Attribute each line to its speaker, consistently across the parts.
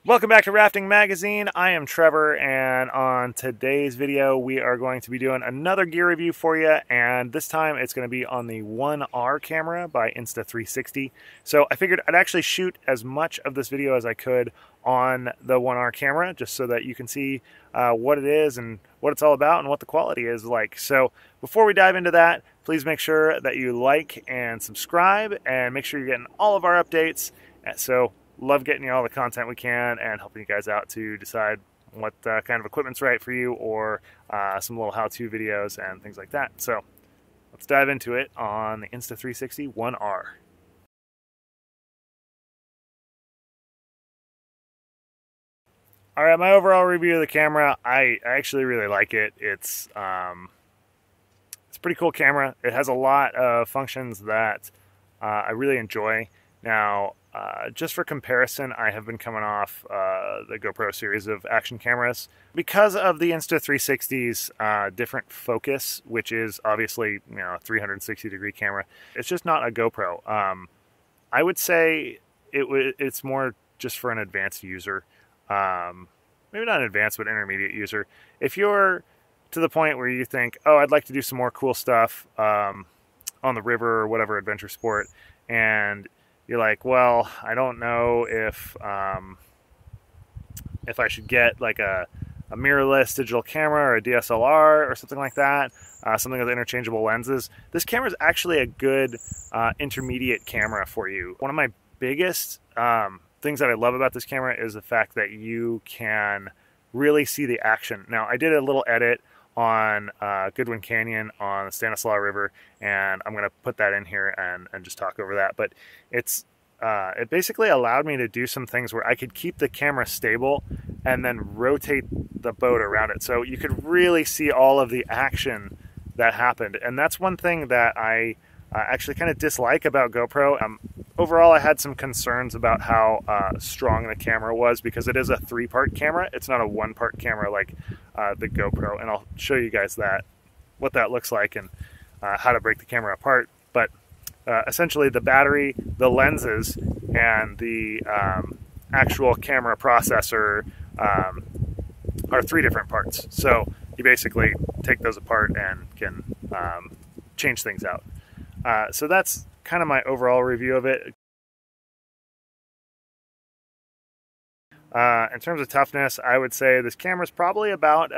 Speaker 1: Welcome back to Rafting Magazine. I am Trevor, and on today's video we are going to be doing another gear review for you, and this time it's going to be on the OneR camera by Insta360. So I figured I'd actually shoot as much of this video as I could on the OneR camera, just so that you can see what it is and what it's all about and what the quality is like. So before we dive into that, please make sure that you like and subscribe, and make sure you're getting all of our updates. So love getting you all the content we can and helping you guys out to decide what kind of equipment's right for you, or some little how-to videos and things like that. So let's dive into it on the Insta360 OneR. All right, my overall review of the camera, I actually really like it. It's a pretty cool camera. It has a lot of functions that I really enjoy. Now, just for comparison, I have been coming off the GoPro series of action cameras. Because of the Insta360's different focus, which is obviously, you know, a 360-degree camera, it's just not a GoPro. I would say it's more just for an advanced user. Maybe not an advanced, but intermediate user. If you're to the point where you think, oh, I'd like to do some more cool stuff on the river or whatever adventure sport, and you're like, well, I don't know if I should get like a mirrorless digital camera or a DSLR or something like that, something with interchangeable lenses. This camera is actually a good intermediate camera for you. One of my biggest things that I love about this camera is the fact that you can really see the action. Now, I did a little edit on Goodwin Canyon on the Stanislaus River, and I'm going to put that in here and just talk over that. But it basically allowed me to do some things where I could keep the camera stable and then rotate the boat around it, so you could really see all of the action that happened. And that's one thing that I actually kind of dislike about GoPro. Overall, I had some concerns about how strong the camera was, because it is a 3-part camera. It's not a 1-part camera like the GoPro, and I'll show you guys what that looks like and how to break the camera apart. But essentially, the battery, the lenses, and the actual camera processor are 3 different parts. So you basically take those apart and can change things out. So that's kind of my overall review of it. In terms of toughness, I would say this camera is probably about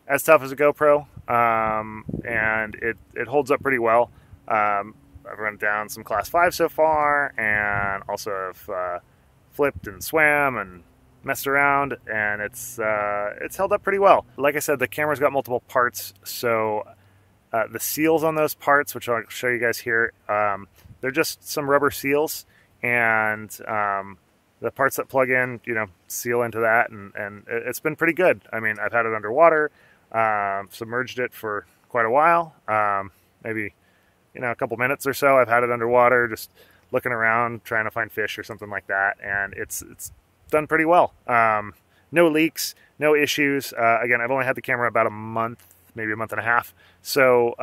Speaker 1: as tough as a GoPro, and it holds up pretty well. I've run down some class 5 so far, and also have flipped and swam and messed around, and it's held up pretty well. Like I said, the camera's got multiple parts, so the seals on those parts, which I'll show you guys here, they're just some rubber seals, and the parts that plug in, you know, seal into that, and it's been pretty good. I mean, I've had it underwater, submerged it for quite a while, maybe, you know, a couple minutes or so. I've had it underwater, just looking around, trying to find fish or something like that, and it's done pretty well. No leaks, no issues. Again, I've only had the camera about a month, maybe a month and a half. So,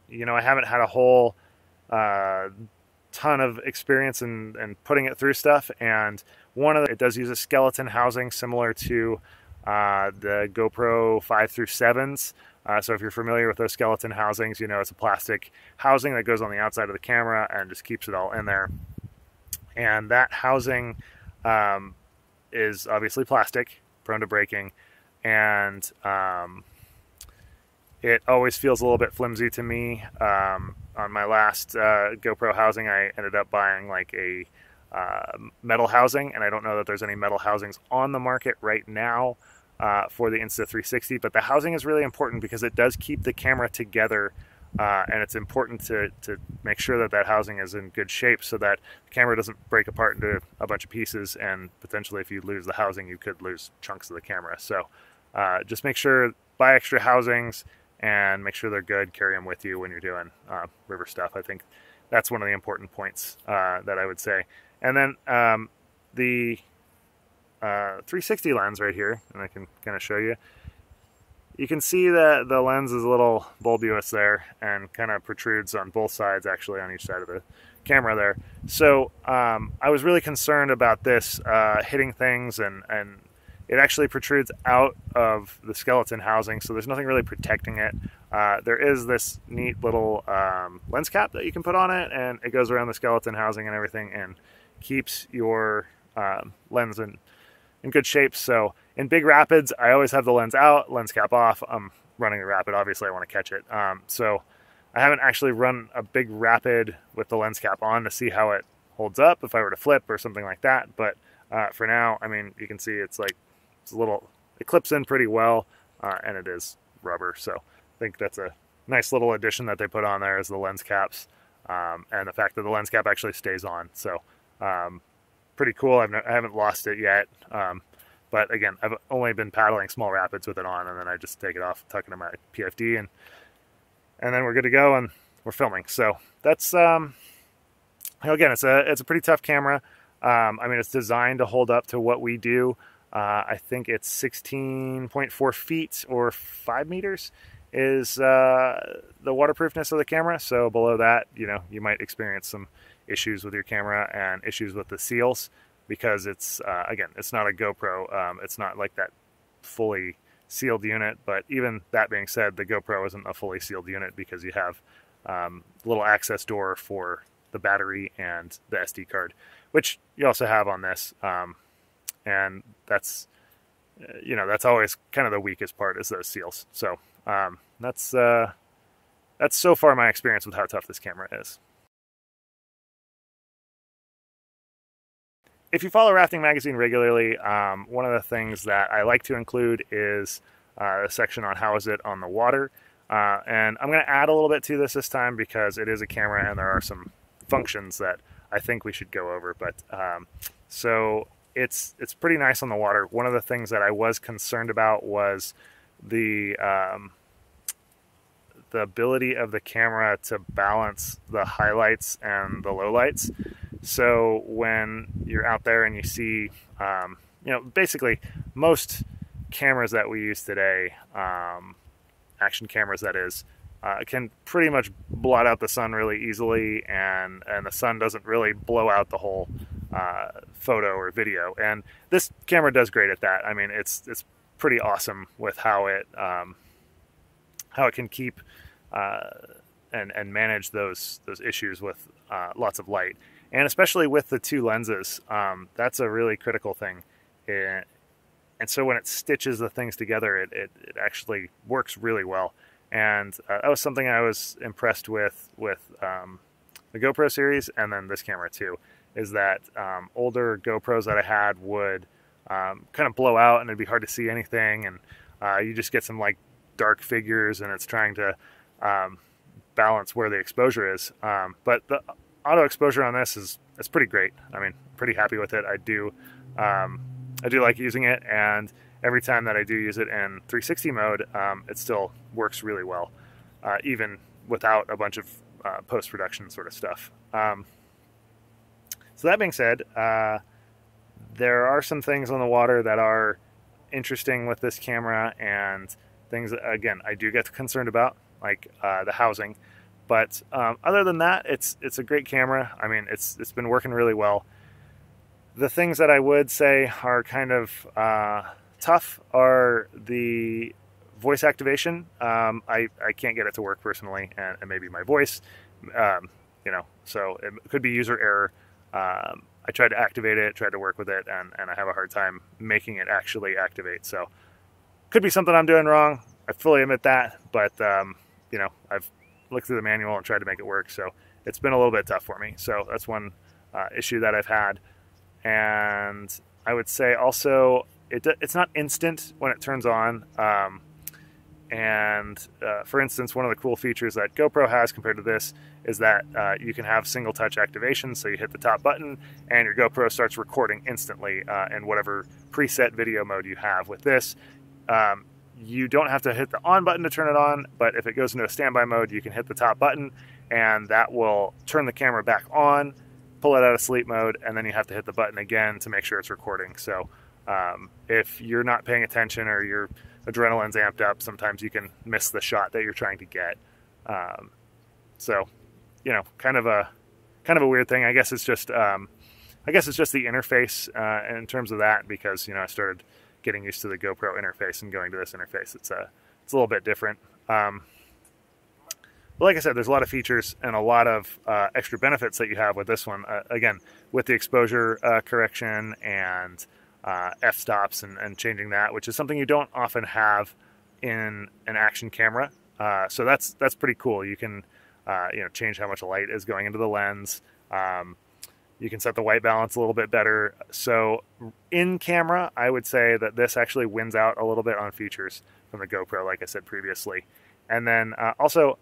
Speaker 1: you know, I haven't had a whole ton of experience in putting it through stuff. And it does use a skeleton housing similar to the GoPro 5 through 7s. So if you're familiar with those skeleton housings, you know it's a plastic housing that goes on the outside of the camera and just keeps it all in there. And that housing is obviously plastic, prone to breaking, and it always feels a little bit flimsy to me. On my last GoPro housing, I ended up buying like a metal housing, and I don't know that there's any metal housings on the market right now for the Insta360, but the housing is really important because it does keep the camera together, and it's important to make sure that housing is in good shape so that the camera doesn't break apart into a bunch of pieces, and potentially if you lose the housing, you could lose chunks of the camera. So just make sure, buy extra housings, and make sure they're good. Carry them with you when you're doing river stuff. I think that's one of the important points that I would say. And then the 360 lens right here, and I can kind of show you. You can see that the lens is a little bulbous there and kind of protrudes on both sides, actually on each side of the camera there. So I was really concerned about this hitting things, and it actually protrudes out of the skeleton housing, so there's nothing really protecting it. There is this neat little lens cap that you can put on it, and it goes around the skeleton housing and everything and keeps your lens in good shape. So in big rapids, I always have the lens out, lens cap off. I'm running a rapid, obviously I want to catch it. So I haven't actually run a big rapid with the lens cap on to see how it holds up if I were to flip or something like that. But for now, I mean, you can see it's like, it's a little, it clips in pretty well, and it is rubber. So I think that's a nice little addition that they put on there, is the lens caps, and the fact that the lens cap actually stays on. So pretty cool. I haven't lost it yet. But again, I've only been paddling small rapids with it on, and then I just take it off, tuck it in my PFD, and then we're good to go, and we're filming. So that's, again, it's a pretty tough camera. I mean, it's designed to hold up to what we do. I think it's 16.4 feet or 5 meters is the waterproofness of the camera. So below that, you know, you might experience some issues with your camera and issues with the seals, because it's, again, it's not a GoPro. It's not like that fully sealed unit, but even that being said, the GoPro isn't a fully sealed unit, because you have a little access door for the battery and the SD card, which you also have on this. And that's, you know, that's always kind of the weakest part, is those seals. So that's so far my experience with how tough this camera is. If you follow Rafting Magazine regularly, one of the things that I like to include is a section on how is it on the water. And I'm going to add a little bit to this time, because it is a camera and there are some functions that I think we should go over. But so it's pretty nice on the water. One of the things that I was concerned about was the ability of the camera to balance the highlights and the lowlights. So when you're out there and you see, you know, basically most cameras that we use today, action cameras that is, can pretty much blot out the sun really easily, and the sun doesn't really blow out the whole photo or video. And this camera does great at that. I mean, it's pretty awesome with how it can keep and manage those issues with lots of light. And especially with the two lenses, that's a really critical thing. And so when it stitches the things together, it actually works really well. And that was something I was impressed with the GoPro series, and then this camera too, is that older GoPros that I had would kind of blow out, and it'd be hard to see anything, and you just get some like dark figures, and it's trying to balance where the exposure is. But the auto exposure on this is pretty great. I mean, pretty happy with it. I do like using it, and every time that I do use it in 360 mode, it still works really well, even without a bunch of post-production sort of stuff. So that being said, there are some things on the water that are interesting with this camera, and things that, again, I do get concerned about, like the housing. But other than that, it's a great camera. I mean, it's been working really well. The things that I would say are kind of tough are the voice activation. I can't get it to work personally, and maybe my voice, you know, so it could be user error. I tried to activate it, tried to work with it, and I have a hard time making it actually activate. So could be something I'm doing wrong. I fully admit that, but you know, I've looked through the manual and tried to make it work. So it's been a little bit tough for me. So that's one issue that I've had. And I would say also it's not instant when it turns on. For instance, one of the cool features that GoPro has compared to this is that you can have single touch activation. So you hit the top button and your GoPro starts recording instantly in whatever preset video mode you have. With this, you don't have to hit the on button to turn it on, but if it goes into a standby mode, you can hit the top button and that will turn the camera back on, pull it out of sleep mode, and then you have to hit the button again to make sure it's recording. So if you're not paying attention or your adrenaline's amped up, sometimes you can miss the shot that you're trying to get. So, you know, kind of kind of a weird thing. I guess it's just the interface in terms of that, because I started getting used to the GoPro interface and going to this interface. It's a little bit different. But like I said, there's a lot of features and a lot of extra benefits that you have with this one. Again, with the exposure correction and f-stops and changing that, which is something you don't often have in an action camera. So that's pretty cool. You can change how much light is going into the lens. You can set the white balance a little bit better. So in camera, I would say that this actually wins out a little bit on features from the GoPro, like I said previously. And then also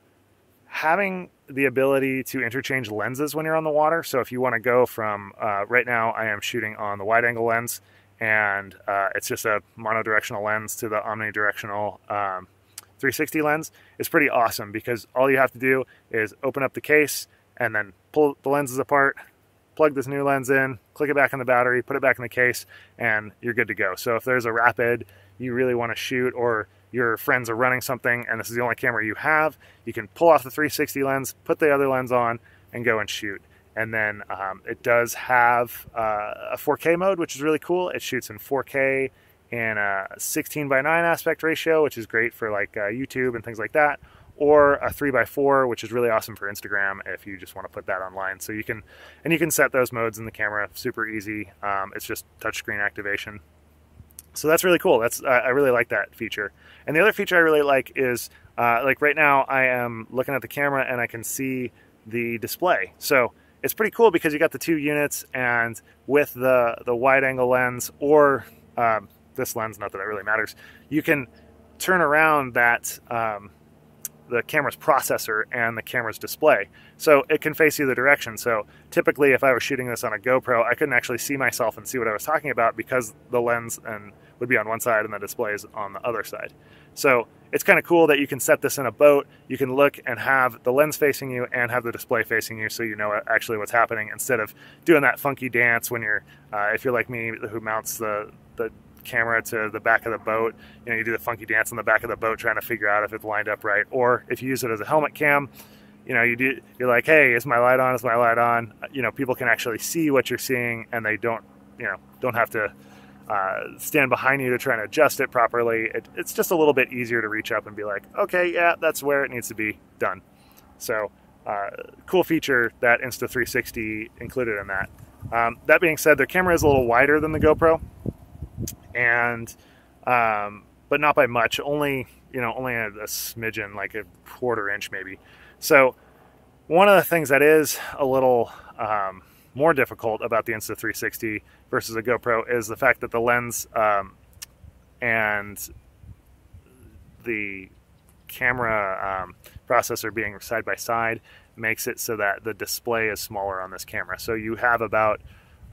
Speaker 1: having the ability to interchange lenses when you're on the water. So if you want to go from, right now I am shooting on the wide angle lens, and it's just a monodirectional lens, to the omnidirectional 360 lens. It's pretty awesome, because all you have to do is open up the case and then pull the lenses apart, plug this new lens in, click it back in the battery, put it back in the case, and you're good to go. So if there's a rapid you really want to shoot, or your friends are running something and this is the only camera you have, you can pull off the 360 lens, put the other lens on, and go and shoot. And then it does have a 4K mode, which is really cool. It shoots in 4K in a 16:9 aspect ratio, which is great for like YouTube and things like that, or a 3:4, which is really awesome for Instagram if you just want to put that online. So you can set those modes in the camera super easy. It's just touchscreen activation. So that's really cool. I really like that feature. And the other feature I really like is like right now I am looking at the camera and I can see the display. So it's pretty cool because you got the two units, and with the wide angle lens, or this lens, not that it really matters, you can turn around that the camera's processor and the camera's display. So it can face either direction. So typically if I was shooting this on a GoPro, I couldn't actually see myself and see what I was talking about, because the lens would be on one side and the display is on the other side. So it's kind of cool that you can set this in a boat. You can look and have the lens facing you and have the display facing you, so you know actually what's happening, instead of doing that funky dance when you're, if you're like me, who mounts the camera to the back of the boat. You do the funky dance on the back of the boat trying to figure out if it's lined up right. Or if you use it as a helmet cam, you're like, hey, is my light on? Is my light on? People can actually see what you're seeing, and they don't have to stand behind you to try and adjust it properly. It's just a little bit easier to reach up and be like, okay, yeah, that's where it needs to be done. So cool feature that Insta360 included in that. That being said, the camera is a little wider than the GoPro, and but not by much, only a smidgen, like a 1/4 inch maybe. So one of the things that is a little more difficult about the Insta360 versus a GoPro is the fact that the lens and the camera processor being side by side makes it so that the display is smaller on this camera. So you have about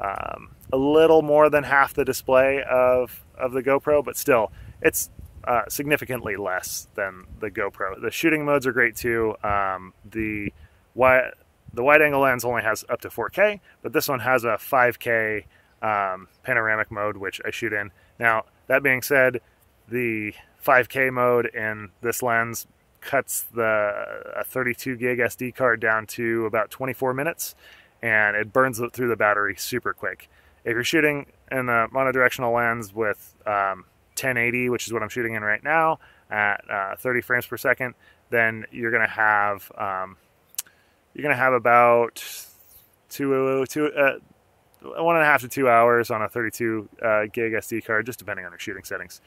Speaker 1: a little more than half the display of the GoPro, but still it's significantly less than the GoPro. The shooting modes are great too. The wide angle lens only has up to 4K, but this one has a 5K panoramic mode, which I shoot in. Now, that being said, the 5K mode in this lens cuts a 32 gig SD card down to about 24 minutes, and it burns it through the battery super quick. If you're shooting in the monodirectional lens with 1080, which is what I'm shooting in right now, at 30 frames per second, then you're gonna have about 1.5 to 2 hours on a 32 gig SD card, just depending on your shooting settings.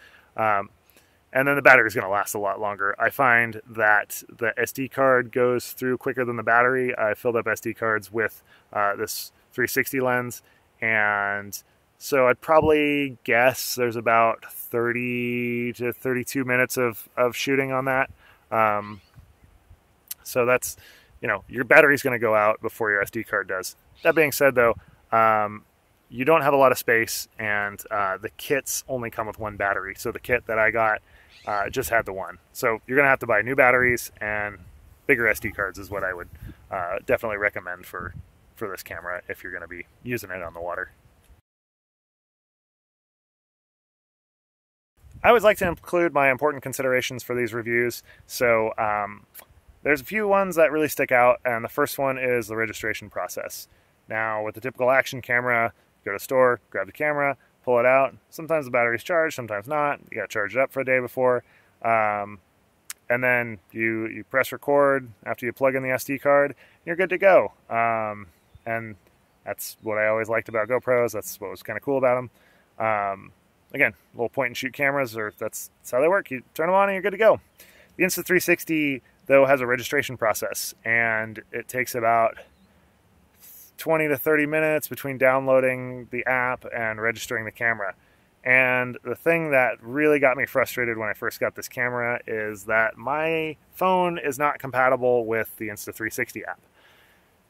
Speaker 1: And then the battery is going to last a lot longer. I find that the SD card goes through quicker than the battery. I filled up SD cards with this 360 lens, and so I'd probably guess there's about 30 to 32 minutes of shooting on that. So that's, your battery's going to go out before your SD card does. That being said, though, you don't have a lot of space, and the kits only come with one battery. So the kit that I got just had the one. So you're going to have to buy new batteries, and bigger SD cards is what I would definitely recommend for this camera if you're going to be using it on the water. I always like to include my important considerations for these reviews. So There's a few ones that really stick out, and the first one is the registration process. Now, with the typical action camera, go to the store, grab the camera, pull it out. Sometimes the battery's charged, sometimes not. You got to charge it up for a day before. And then you press record after you plug in the SD card, you're good to go. And that's what I always liked about GoPros. That's what was kind of cool about them. Again, little point and shoot cameras, that's how they work. You turn them on and you're good to go. The Insta360, though, has a registration process, and it takes about 20 to 30 minutes between downloading the app and registering the camera. And the thing that really got me frustrated when I first got this camera is that my phone is not compatible with the Insta360 app.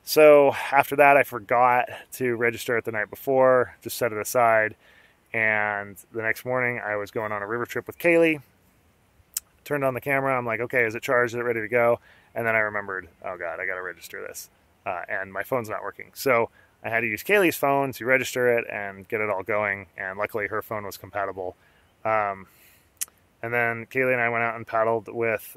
Speaker 1: So after that, I forgot to register it the night before, just set it aside. And the next morning, I was going on a river trip with Kaylee, turned on the camera. I'm like, okay, is it charged? Is it ready to go? And then I remembered, oh God, I got to register this. And my phone's not working. So I had to use Kaylee's phone to register it and get it all going. And luckily her phone was compatible. And then Kaylee and I went out and paddled with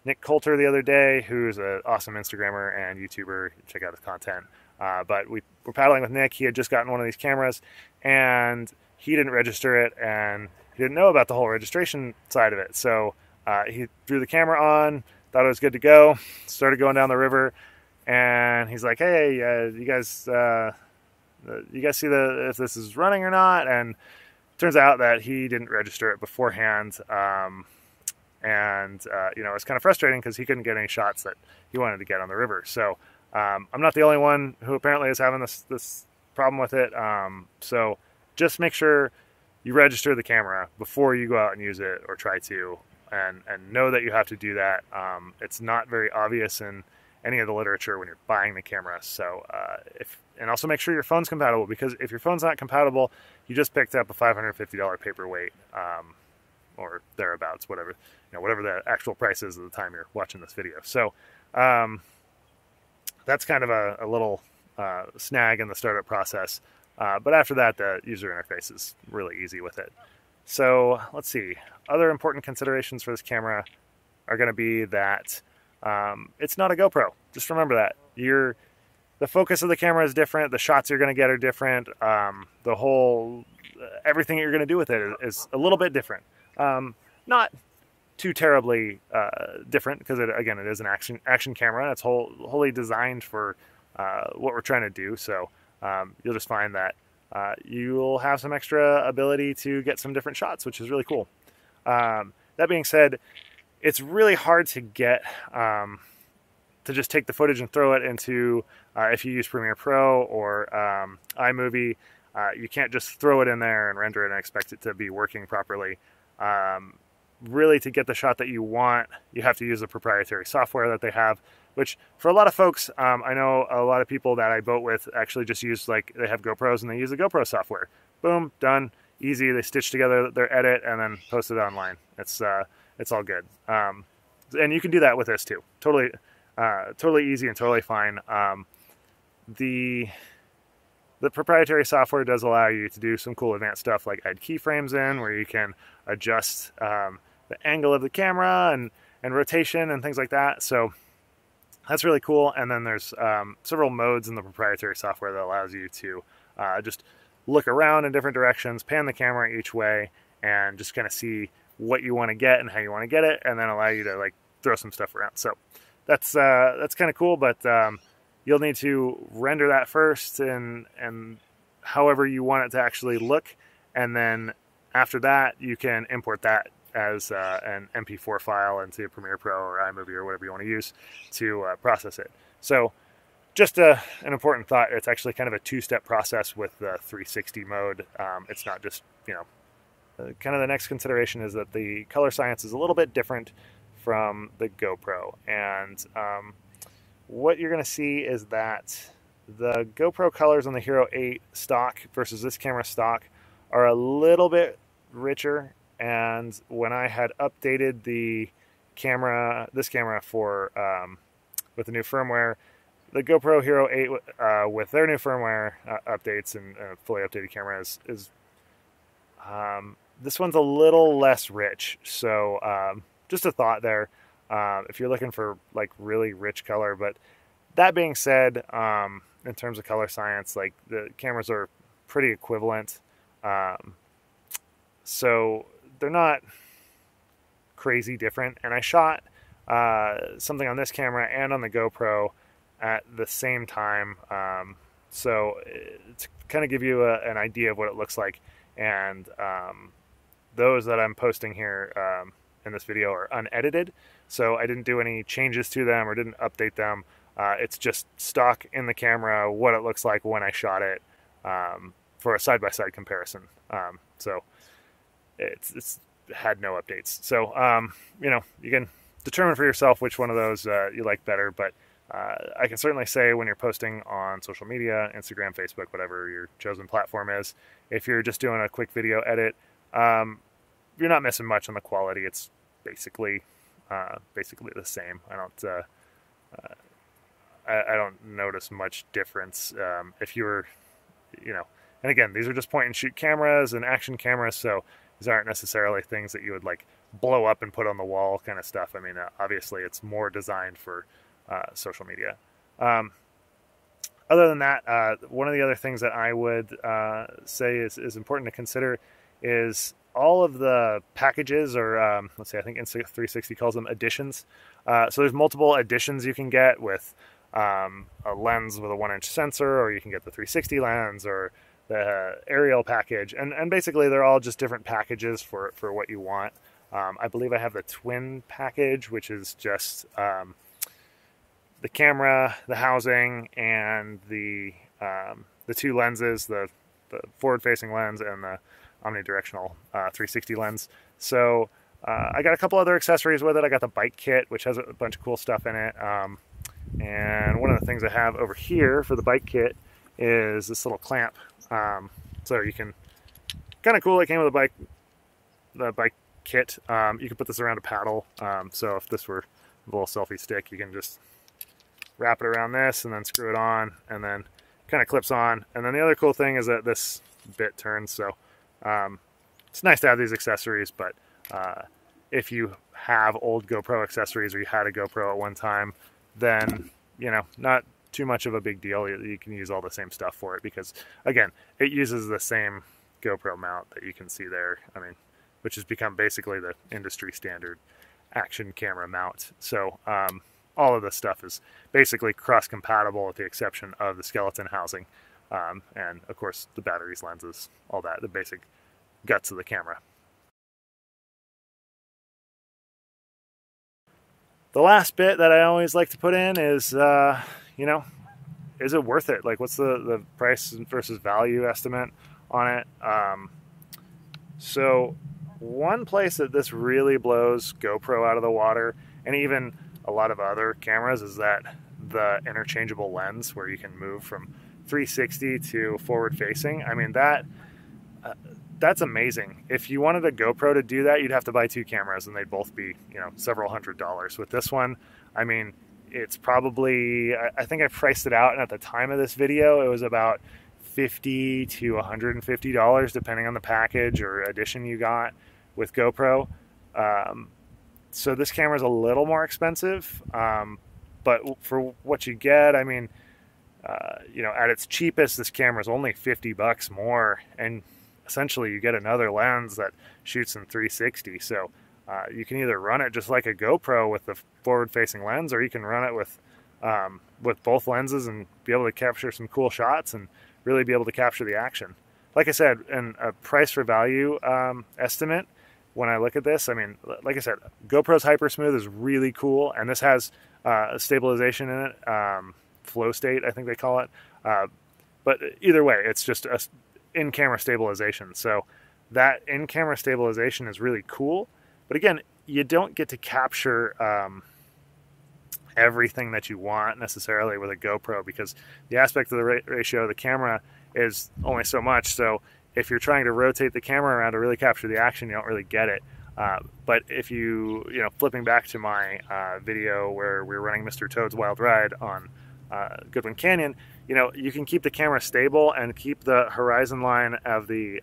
Speaker 1: Nick Coulter the other day, who's an awesome Instagrammer and YouTuber. Check out his content. But we were paddling with Nick. He had just gotten one of these cameras and he didn't register it, and he didn't know about the whole registration side of it. So he threw the camera on, thought it was good to go, started going down the river, and he's like, hey, you guys see if this is running or not? And turns out that he didn't register it beforehand. You know, it's kind of frustrating because he couldn't get any shots that he wanted to get on the river. So I'm not the only one who apparently is having this problem with it. So just make sure you register the camera before you go out and use it or try to, and know that you have to do that. It's not very obvious in any of the literature when you're buying the camera. So and also make sure your phone's compatible, because if your phone's not compatible, you just picked up a $550 paperweight, or thereabouts, whatever the actual price is at the time you're watching this video. So that's kind of a little snag in the startup process. But after that, the user interface is really easy with it. So let's see. Other important considerations for this camera are going to be that it's not a GoPro. Just remember that. The focus of the camera is different. The shots you're going to get are different. The whole everything you're going to do with it is a little bit different. Not too terribly different, because it is an action camera. It's wholly designed for what we're trying to do. So you'll just find that you'll have some extra ability to get some different shots, which is really cool. That being said, it's really hard to get to just take the footage and throw it into, if you use Premiere Pro or iMovie, you can't just throw it in there and render it and expect it to be working properly. Really, to get the shot that you want, you have to use the proprietary software that they have, which for a lot of folks, I know a lot of people that I boat with actually just use, like, they have GoPros and they use the GoPro software. Boom, done, easy. They stitch together their edit and then post it online. It's all good. And you can do that with this too. Totally easy and totally fine. The proprietary software does allow you to do some cool advanced stuff, like add keyframes in, where you can adjust the angle of the camera and rotation and things like that. So that's really cool. And then there's several modes in the proprietary software that allows you to just look around in different directions, pan the camera each way, and just kind of see what you want to get and how you want to get it, and then allow you to, like, throw some stuff around. So that's kind of cool, but you'll need to render that first and however you want it to actually look, and then after that you can import that as an MP4 file into Premiere Pro or iMovie or whatever you want to use to process it. So just an important thought, it's actually kind of a two-step process with the 360 mode. It's not just, kind of the next consideration is that the color science is a little bit different from the GoPro. And what you're going to see is that the GoPro colors on the Hero 8 stock versus this camera stock are a little bit richer. And when I had updated this camera for with the new firmware, the GoPro Hero 8 with their new firmware updates and fully updated camera is this one's a little less rich. So just a thought there. if you're looking for like really rich color. But that being said, in terms of color science, like the cameras are pretty equivalent. So they're not crazy different. And I shot something on this camera and on the GoPro at the same time. So to kind of give you an idea of what it looks like. And those that I'm posting here in this video are unedited. So I didn't do any changes to them or didn't update them. It's just stock in the camera, what it looks like when I shot it, for a side-by-side comparison. So it's had no updates. So, you know, you can determine for yourself which one of those you like better, but I can certainly say when you're posting on social media, Instagram, Facebook, whatever your chosen platform is, if you're just doing a quick video edit, you're not missing much on the quality. It's basically the same. I don't notice much difference. If you were, you know, and again, these are just point and shoot cameras and action cameras, so these aren't necessarily things that you would like blow up and put on the wall kind of stuff. I mean, obviously it's more designed for social media. Other than that, one of the other things that I would say is important to consider is all of the packages, or let's say I think Insta360 calls them editions. So there's multiple editions you can get with a lens with a 1-inch sensor, or you can get the 360 lens or the aerial package, and basically they're all just different packages for what you want. I believe I have the twin package, which is just the camera, the housing, and the two lenses, the forward-facing lens and the omnidirectional 360 lens. So I got a couple other accessories with it. I got the bike kit, which has a bunch of cool stuff in it. And one of the things I have over here for the bike kit is this little clamp. So you can, kind of cool, it came with the bike kit. You can put this around a paddle. So if this were a little selfie stick, you can just wrap it around this and then screw it on, and then kind of clips on. And then the other cool thing is that this bit turns. So it's nice to have these accessories, but if you have old GoPro accessories, or you had a GoPro at one time, then, you know, not too much of a big deal. You can use all the same stuff for it, because again, it uses the same GoPro mount that you can see there. I mean, which has become basically the industry standard action camera mount. So all of this stuff is basically cross-compatible with the exception of the skeleton housing, and of course the batteries, lenses, all that, the basic guts of the camera. The last bit that I always like to put in is, you know, is it worth it? Like, what's the price versus value estimate on it? So one place that this really blows GoPro out of the water, and even a lot of other cameras, is that the interchangeable lens where you can move from 360 to forward facing. I mean, that's amazing. If you wanted a GoPro to do that, you'd have to buy two cameras, and they'd both be, you know, several $100s. With this one, I mean, it's probably, I think I priced it out, and at the time of this video, it was about $50 to $150, depending on the package or edition you got with GoPro. So this camera is a little more expensive, but for what you get, I mean, you know, at its cheapest, this camera is only $50 more, and essentially you get another lens that shoots in 360. So you can either run it just like a GoPro with the forward-facing lens, or you can run it with both lenses and be able to capture some cool shots and really be able to capture the action. Like I said, in a price for value estimate, when I look at this, I mean, like I said, GoPro's Hyper Smooth is really cool, and this has stabilization in it, flow state, I think they call it. But either way, it's just a in-camera stabilization. So that in-camera stabilization is really cool. But again, you don't get to capture everything that you want necessarily with a GoPro, because the aspect of the ratio of the camera is only so much. So if you're trying to rotate the camera around to really capture the action, you don't really get it. But if you know, flipping back to my video where we were running Mr. Toad's Wild Ride on Goodwin Canyon, you know, you can keep the camera stable and keep the horizon line of the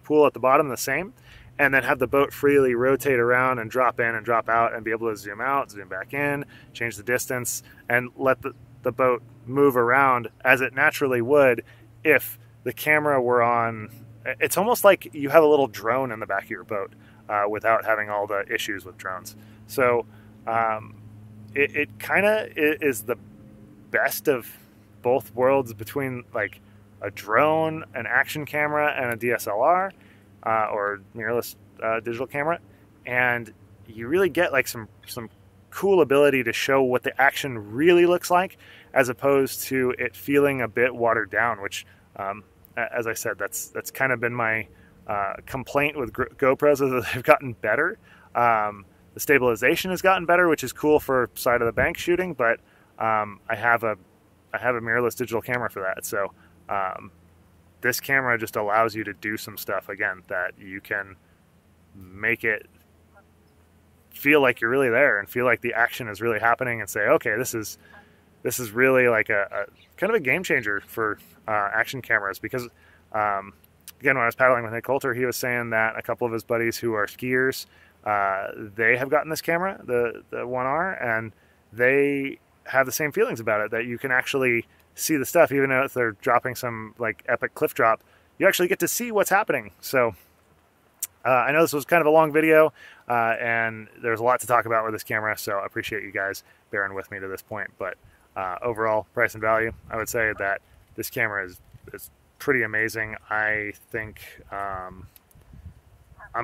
Speaker 1: pool at the bottom the same, and then have the boat freely rotate around and drop in and drop out and be able to zoom out, zoom back in, change the distance, and let the boat move around as it naturally would if the camera were on. It's almost like you have a little drone in the back of your boat without having all the issues with drones. So it kind of is the best of both worlds between like a drone, an action camera, and a DSLR or mirrorless digital camera, and you really get like some cool ability to show what the action really looks like, as opposed to it feeling a bit watered down. Which, as I said, that's kind of been my complaint with GoPros, is that they've gotten better. The stabilization has gotten better, which is cool for side of the bank shooting, but I have a mirrorless digital camera for that. So this camera just allows you to do some stuff, again, that you can make it feel like you're really there and feel like the action is really happening, and say, okay, this is really like a kind of a game changer for action cameras. Because again, when I was paddling with Nick Coulter, he was saying that a couple of his buddies who are skiers, they have gotten this camera, the OneR, and they have the same feelings about it, that you can actually see the stuff, even if they're dropping some like epic cliff drop, you actually get to see what's happening. So I know this was kind of a long video, and there's a lot to talk about with this camera, so I appreciate you guys bearing with me to this point. But overall, price and value, I would say that this camera is pretty amazing. I think I'm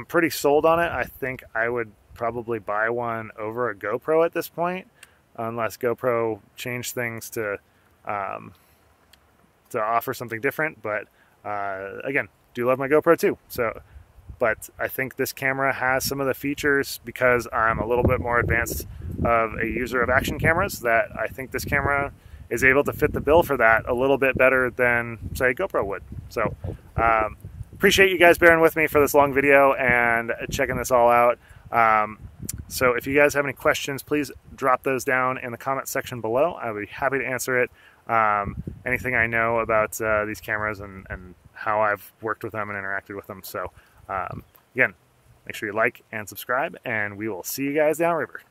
Speaker 1: pretty sold on it. I think I would probably buy one over a GoPro at this point, unless GoPro changed things to offer something different. But again, do love my GoPro too. So, but I think this camera has some of the features, because I'm a little bit more advanced of a user of action cameras, that I think this camera is able to fit the bill for that a little bit better than, say, GoPro would. So appreciate you guys bearing with me for this long video and checking this all out. So if you guys have any questions, please drop those down in the comment section below. I'll be happy to answer it. Anything I know about these cameras and how I've worked with them and interacted with them. So again, make sure you like and subscribe, and we will see you guys downriver.